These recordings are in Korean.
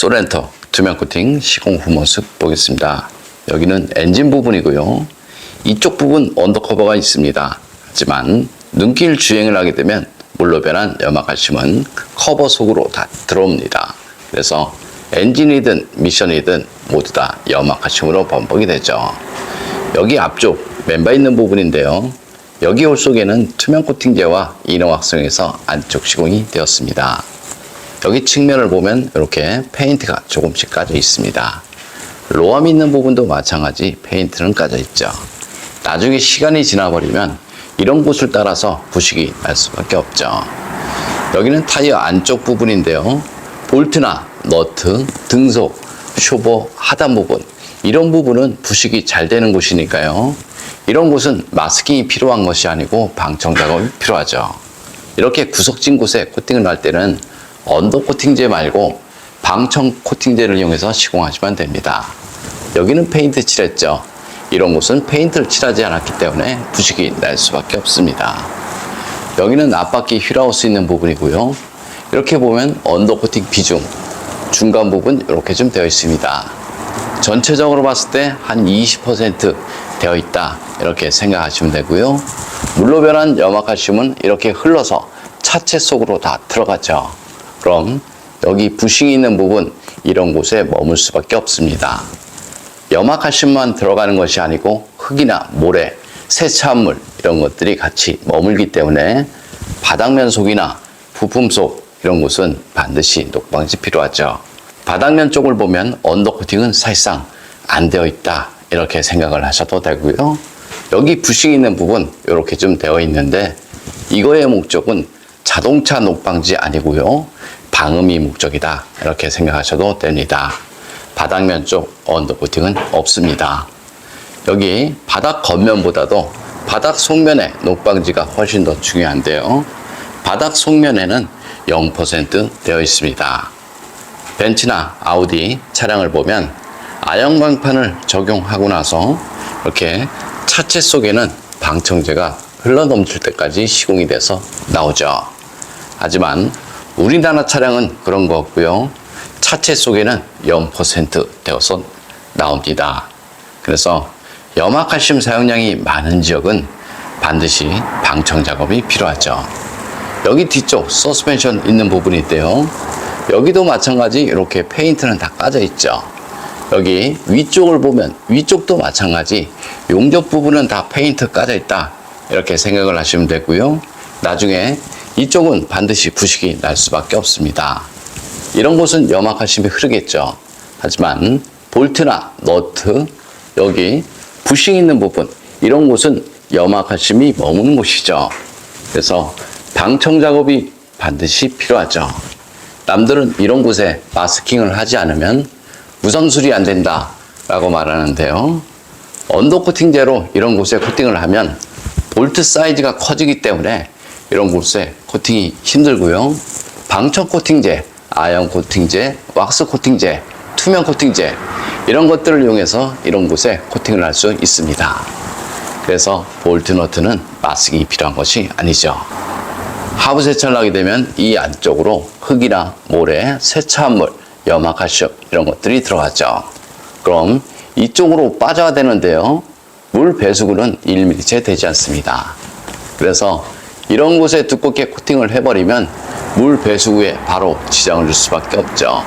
소렌토 투명 코팅 시공 후 모습 보겠습니다. 여기는 엔진 부분이고요. 이쪽 부분 언더커버가 있습니다. 하지만 눈길 주행을 하게 되면 물로 변한 염화칼슘은 커버 속으로 다 들어옵니다. 그래서 엔진이든 미션이든 모두 다 염화칼슘으로 범벅이 되죠. 여기 앞쪽 멤버 있는 부분인데요. 여기 홀 속에는 투명 코팅제와 이너 확성에서 안쪽 시공이 되었습니다. 여기 측면을 보면 이렇게 페인트가 조금씩 까져 있습니다. 로암 있는 부분도 마찬가지 페인트는 까져 있죠. 나중에 시간이 지나버리면 이런 곳을 따라서 부식이 날 수밖에 없죠. 여기는 타이어 안쪽 부분인데요. 볼트나 너트, 등속, 쇼버, 하단 부분 이런 부분은 부식이 잘 되는 곳이니까요. 이런 곳은 마스킹이 필요한 것이 아니고 방청 작업이 필요하죠. 이렇게 구석진 곳에 코팅을 할 때는 언더 코팅제 말고 방청 코팅제를 이용해서 시공하시면 됩니다. 여기는 페인트 칠했죠. 이런 곳은 페인트를 칠하지 않았기 때문에 부식이 날 수밖에 없습니다. 여기는 앞바퀴 휠하우스 있는 부분이고요. 이렇게 보면 언더 코팅 비중, 중간 부분 이렇게 좀 되어 있습니다. 전체적으로 봤을 때 한 20% 되어 있다 이렇게 생각하시면 되고요. 물로 변한 염화칼슘은 이렇게 흘러서 차체 속으로 다 들어가죠. 그럼 여기 부싱이 있는 부분 이런 곳에 머물 수밖에 없습니다. 염화칼슘만 들어가는 것이 아니고 흙이나 모래, 세차물 이런 것들이 같이 머물기 때문에 바닥면 속이나 부품 속 이런 곳은 반드시 녹방지 필요하죠. 바닥면 쪽을 보면 언더코팅은 사실상 안 되어 있다 이렇게 생각을 하셔도 되고요. 여기 부싱이 있는 부분 이렇게 좀 되어 있는데 이거의 목적은 자동차 녹방지 아니고요. 방음이 목적이다 이렇게 생각하셔도 됩니다. 바닥면 쪽 언더코팅은 없습니다. 여기 바닥 겉면보다도 바닥 속면의 녹방지가 훨씬 더 중요한데요. 바닥 속면에는 0% 되어 있습니다. 벤츠나 아우디 차량을 보면 아연광판을 적용하고 나서 이렇게 차체 속에는 방청제가 흘러넘칠 때까지 시공이 돼서 나오죠. 하지만 우리나라 차량은 그런 거 없고요. 차체 속에는 0% 되어서 나옵니다. 그래서 염화칼슘 사용량이 많은 지역은 반드시 방청 작업이 필요하죠. 여기 뒤쪽 서스펜션 있는 부분인데요. 여기도 마찬가지 이렇게 페인트는 다 까져 있죠. 여기 위쪽을 보면 위쪽도 마찬가지 용접 부분은 다 페인트 까져 있다 이렇게 생각을 하시면 되고요. 나중에 이쪽은 반드시 부식이 날 수밖에 없습니다. 이런 곳은 염화칼슘이 흐르겠죠. 하지만 볼트나 너트 여기 부싱 있는 부분 이런 곳은 염화칼슘이 머무는 곳이죠. 그래서 방청 작업이 반드시 필요하죠. 남들은 이런 곳에 마스킹을 하지 않으면 무선술이 안 된다 라고 말하는데요. 언더 코팅제로 이런 곳에 코팅을 하면 볼트 사이즈가 커지기 때문에 이런 곳에 코팅이 힘들고요. 방청 코팅제, 아연 코팅제, 왁스 코팅제, 투명 코팅제 이런 것들을 이용해서 이런 곳에 코팅을 할 수 있습니다. 그래서 볼트 너트는 마스킹이 필요한 것이 아니죠. 하부 세차를 하게 되면 이 안쪽으로 흙이나 모래, 세차물, 염화칼슘 이런 것들이 들어가죠. 그럼 이쪽으로 빠져야 되는데요. 물 배수구는 1mm째 되지 않습니다. 그래서 이런 곳에 두껍게 코팅을 해버리면 물 배수구에 바로 지장을 줄 수밖에 없죠.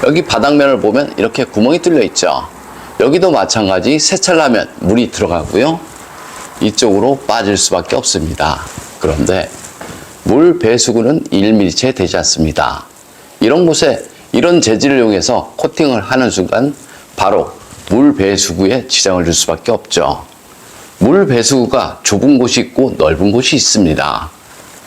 여기 바닥면을 보면 이렇게 구멍이 뚫려 있죠. 여기도 마찬가지 세차를 하면 물이 들어가고요. 이쪽으로 빠질 수밖에 없습니다. 그런데 물 배수구는 1mm째 되지 않습니다. 이런 곳에 이런 재질을 이용해서 코팅을 하는 순간 바로 물 배수구에 지장을 줄 수밖에 없죠. 물 배수구가 좁은 곳이 있고 넓은 곳이 있습니다.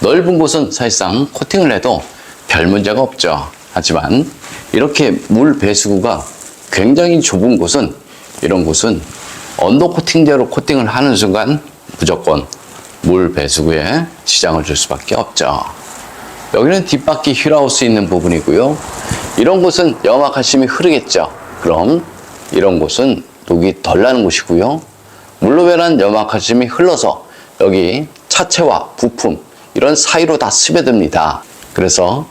넓은 곳은 사실상 코팅을 해도 별 문제가 없죠. 하지만 이렇게 물 배수구가 굉장히 좁은 곳은 이런 곳은 언더 코팅제로 코팅을 하는 순간 무조건 물 배수구에 지장을 줄 수밖에 없죠. 여기는 뒷바퀴 휠하우스 있는 부분이고요. 이런 곳은 염화칼슘이 흐르겠죠. 그럼 이런 곳은 녹이 덜 나는 곳이고요. 물로 변한 염화칼슘이 흘러서 여기 차체와 부품 이런 사이로 다 스며듭니다. 그래서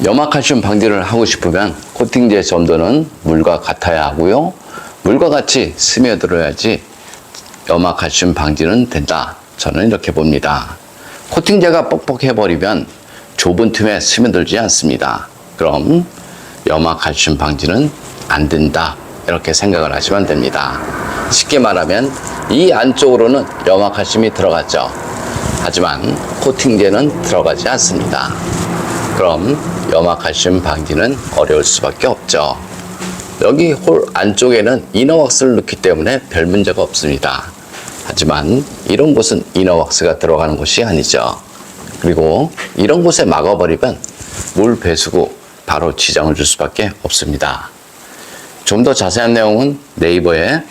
염화칼슘 방지를 하고 싶으면 코팅제 점도는 물과 같아야 하고요. 물과 같이 스며들어야지 염화칼슘 방지는 된다. 저는 이렇게 봅니다. 코팅제가 뻑뻑해버리면 좁은 틈에 스며들지 않습니다. 그럼 염화칼슘 방지는 안 된다. 이렇게 생각을 하시면 됩니다. 쉽게 말하면 이 안쪽으로는 염화칼슘이 들어갔죠. 하지만 코팅제는 들어가지 않습니다. 그럼 염화칼슘 방지는 어려울 수밖에 없죠. 여기 홀 안쪽에는 이너왁스를 넣기 때문에 별 문제가 없습니다. 하지만 이런 곳은 이너왁스가 들어가는 곳이 아니죠. 그리고 이런 곳에 막아버리면 물 배수구 바로 지장을 줄 수밖에 없습니다. 좀 더 자세한 내용은 네이버에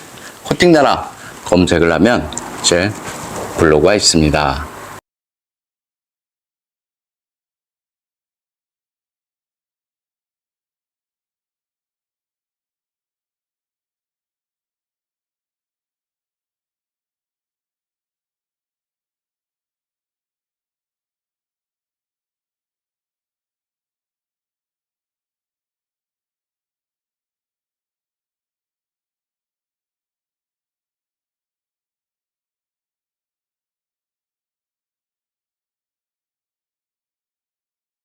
코팅나라 검색을 하면 제 블로그가 있습니다.